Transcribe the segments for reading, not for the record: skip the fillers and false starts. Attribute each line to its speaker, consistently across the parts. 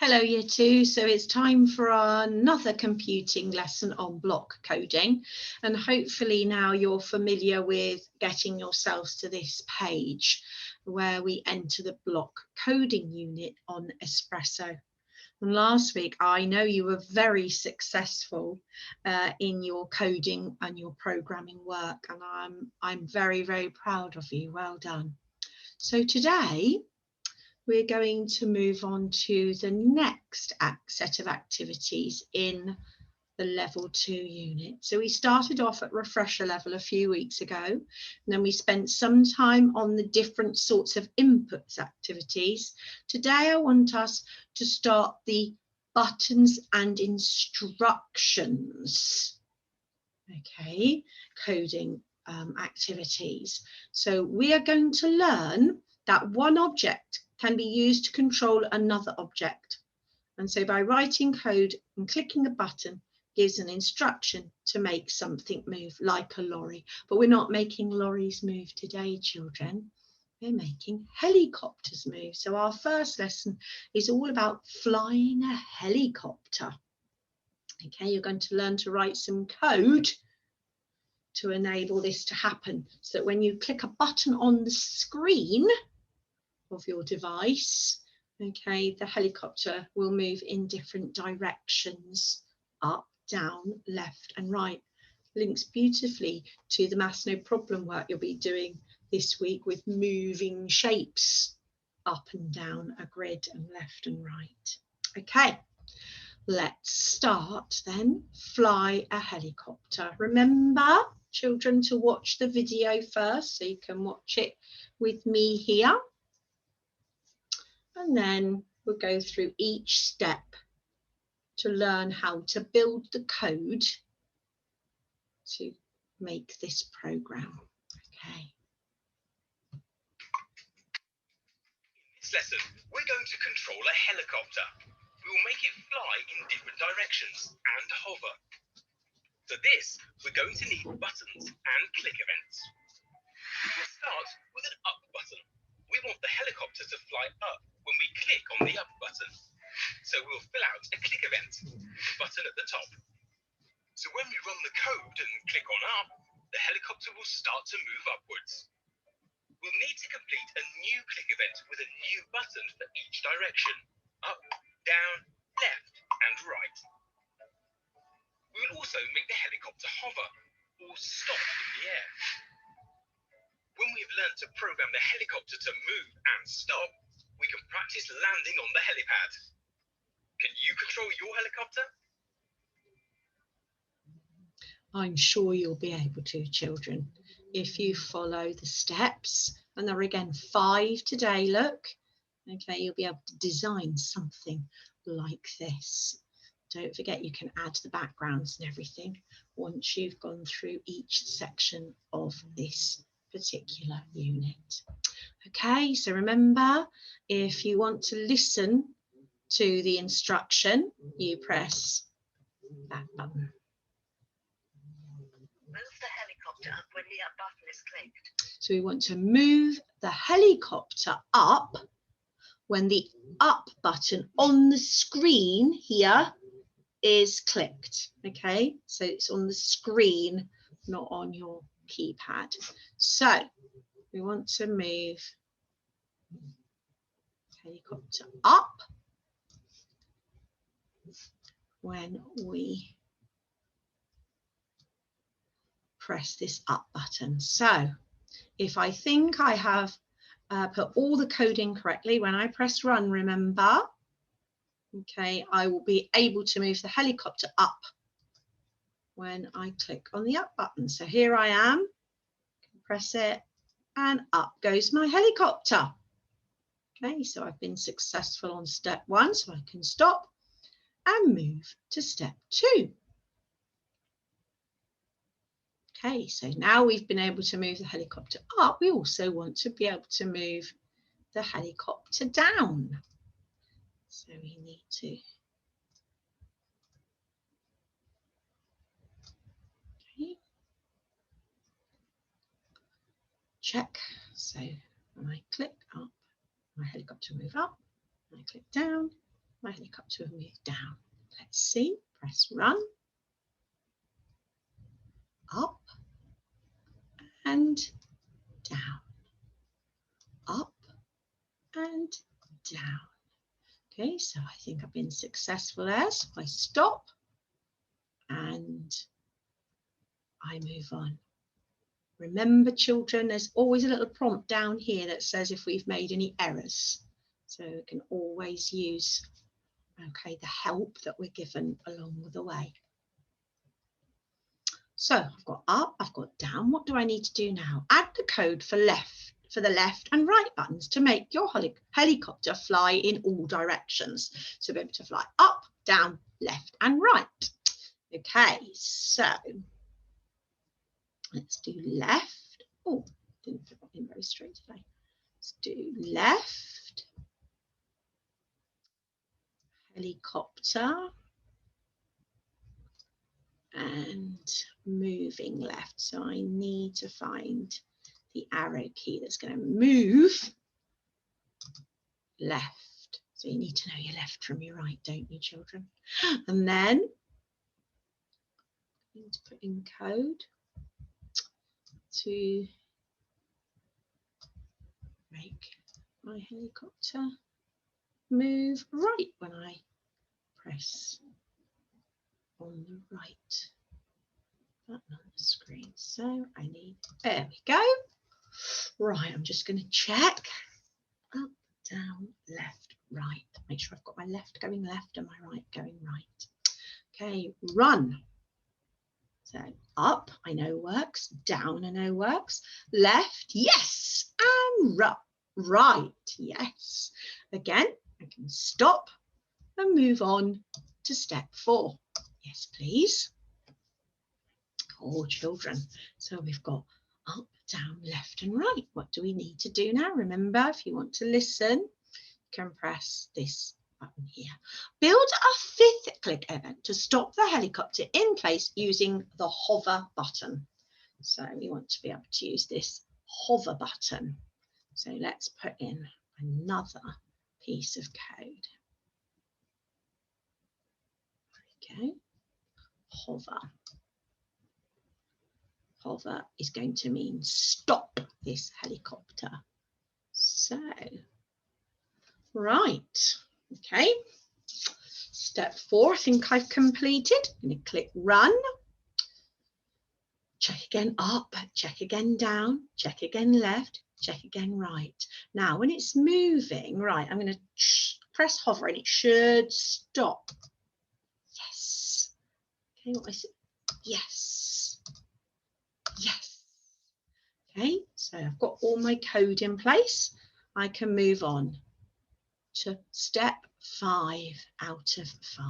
Speaker 1: Hello Year 2, so it's time for another computing lesson on block coding, and hopefully now you're familiar with getting yourselves to this page where we enter the block coding unit on Espresso. And last week I know you were very successful in your coding and your programming work, and I'm very, very proud of you. Well done. So today we're going to move on to the next set of activities in the level 2 unit. So we started off at refresher level a few weeks ago, and then we spent some time on the different sorts of inputs activities. Today I want us to start the buttons and instructions, okay, coding activities. So we are going to learn that one object can be used to control another object. And so by writing code and clicking a button gives an instruction to make something move, like a lorry. But we're not making lorries move today, children. We're making helicopters move. So our first lesson is all about flying a helicopter. Okay, you're going to learn to write some code to enable this to happen, so that when you click a button on the screen of your device, okay, the helicopter will move in different directions, up, down, left and right. Links beautifully to the Maths No Problem work you'll be doing this week with moving shapes up and down a grid and left and right. Okay, let's start then. Fly a helicopter. Remember, children, to watch the video first, so you can watch it with me here. And then we'll go through each step to learn how to build the code to make this program. Okay.
Speaker 2: In this lesson, we're going to control a helicopter. We will make it fly in different directions and hover. For this, we're going to need buttons and click events. We will start with an up button. We want the helicopter to fly up when we click on the up button. So we'll fill out a click event, the button at the top. So when we run the code and click on up, the helicopter will start to move upwards. We'll need to complete a new click event with a new button for each direction, up, down, left and right. We will also make the helicopter hover or stop in the air. When we've learned to program the helicopter to move and stop, we can practice landing on the helipad. Can you control your helicopter?
Speaker 1: I'm sure you'll be able to, children, if you follow the steps. And there are again 5 today, look. Okay, you'll be able to design something like this. Don't forget you can add the backgrounds and everything once you've gone through each section of this particular unit. Okay, so remember, if you want to listen to the instruction, you press that button.
Speaker 3: Move the helicopter up when the up button is clicked.
Speaker 1: So we want to move the helicopter up when the up button on the screen here is clicked. Okay, so it's on the screen, not on your keypad. So we want to move helicopter up when we press this up button. So if I think I have put all the code in correctly, when I press run, remember, okay, I will be able to move the helicopter up when I click on the up button. So here I am, press it, and up goes my helicopter. Okay, so I've been successful on step 1, so I can stop and move to step 2. Okay, so now we've been able to move the helicopter up, we also want to be able to move the helicopter down. So we need to check. So when I click up, my helicopter move up. When I click down, my helicopter will move down. Let's see, press run, up and down, up and down. Okay, so I think I've been successful there. So I stop and I move on. Remember, children, there's always a little prompt down here that says if we've made any errors. So we can always use, okay, the help that we're given along the way. So I've got up, I've got down. What do I need to do now? Add the code for the left and right buttons to make your helicopter fly in all directions. So be able to fly up, down, left and right. Okay, so let's do left. Oh, didn't put that in very straight today. Let's do left, helicopter, and moving left. So I need to find the arrow key that's going to move left. So you need to know your left from your right, don't you, children? And then I need to put in code to make my helicopter move right when I press on the right button on the screen. So I need, there we go. Right, I'm just going to check up, down, left, right. Make sure I've got my left going left and my right going right. Okay, run. So up, I know works. Down, I know works. Left, yes. And right, yes. Again, I can stop and move on to step 4. Yes, please. Oh, children. So we've got up, down, left and right. What do we need to do now? Remember, if you want to listen, you can press this button here. Build a 5th click event to stop the helicopter in place using the hover button. So we want to be able to use this hover button. So let's put in another piece of code. Okay, hover. Hover is going to mean stop this helicopter. So, right, okay. Step 4, I think I've completed. I'm going to click run. Check again up, check again down, check again left, check again right. Now, when it's moving, right, I'm going to press hover and it should stop. Yes. Okay, what is it? Yes. Yes. Okay, so I've got all my code in place. I can move on to step 5 out of 5.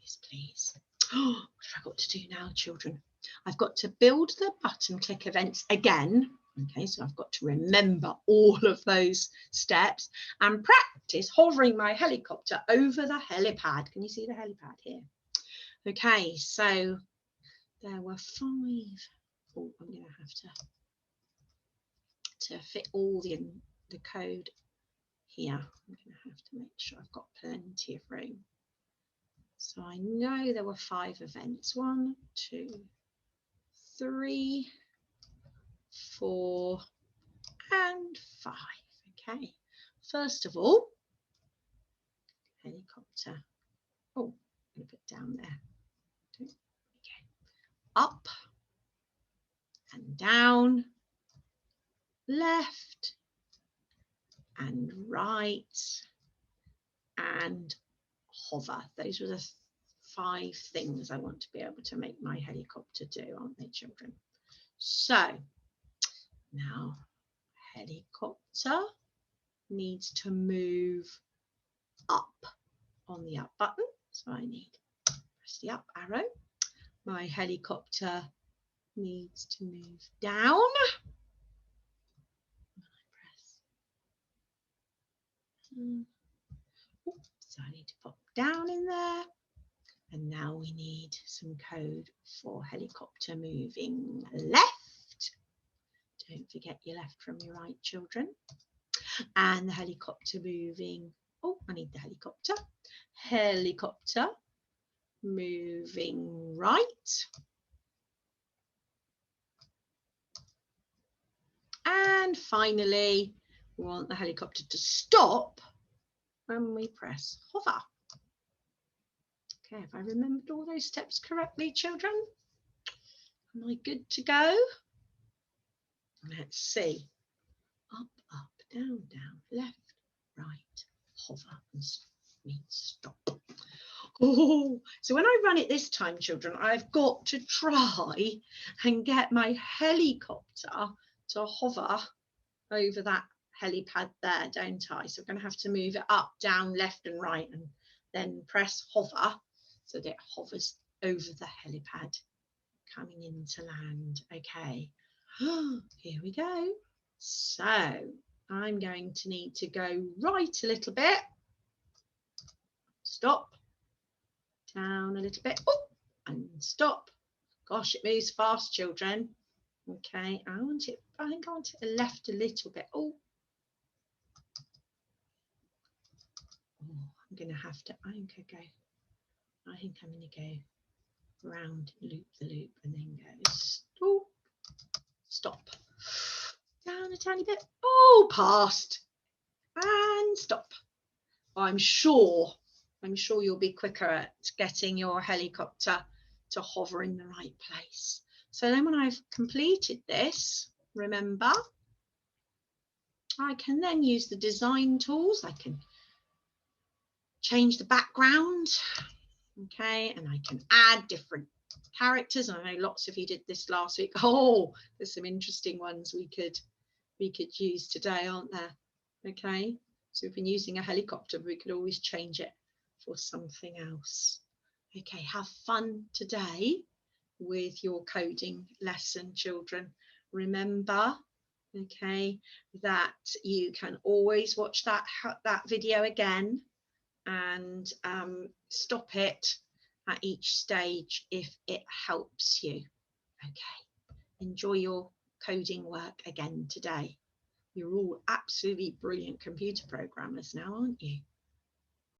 Speaker 1: Yes, please. Oh, what have I got to do now, children? I've got to build the button click events again. Okay, so I've got to remember all of those steps and practice hovering my helicopter over the helipad. Can you see the helipad here? Okay, so there were 5. Oh, I'm going to have to fit all the code here. I'm going to have to make sure I've got plenty of room. So I know there were 5 events. 1, 2, 3, 4, and 5. Okay. First of all, helicopter. Oh, I'm going to put down there. Okay. Up and down, left and right, and hover. Those were the 5 things I want to be able to make my helicopter do, aren't they, children? So now helicopter needs to move up on the up button. So I need to press the up arrow. My helicopter needs to move down. So I need to pop down in there. And now we need some code for helicopter moving left. Don't forget your left from your right, children. And the helicopter moving, oh, I need the helicopter. helicopter, moving right. And finally, we want the helicopter to stop when we press hover. Okay, have I remembered all those steps correctly, children? Am I good to go? Let's see. Up, up, down, down, left, right, hover, and means stop. Oh, so when I run it this time, children, I've got to try and get my helicopter to hover over that helipad there, don't I? So I'm going to have to move it up, down, left and right, and then press hover so that it hovers over the helipad coming into land. Okay, here we go. So I'm going to need to go right a little bit, stop, down a little bit, oh, and stop. Gosh, it moves fast, children. Okay, I think I want it left a little bit. Oh, I'm going to have to, I think I'm going to go round, loop the loop, and then go stop, down a tiny bit, oh, past, and stop. I'm sure you'll be quicker at getting your helicopter to hover in the right place. So then when I've completed this, remember, I can then use the design tools. I can change the background, okay, and I can add different characters. I know lots of you did this last week. Oh, there's some interesting ones we could use today, aren't there? Okay, so we've been using a helicopter, but we could always change it for something else. Okay, have fun today with your coding lesson, children. Remember, okay, that you can always watch that video again and stop it at each stage if it helps you. Okay, enjoy your coding work again today. You're all absolutely brilliant computer programmers now, aren't you?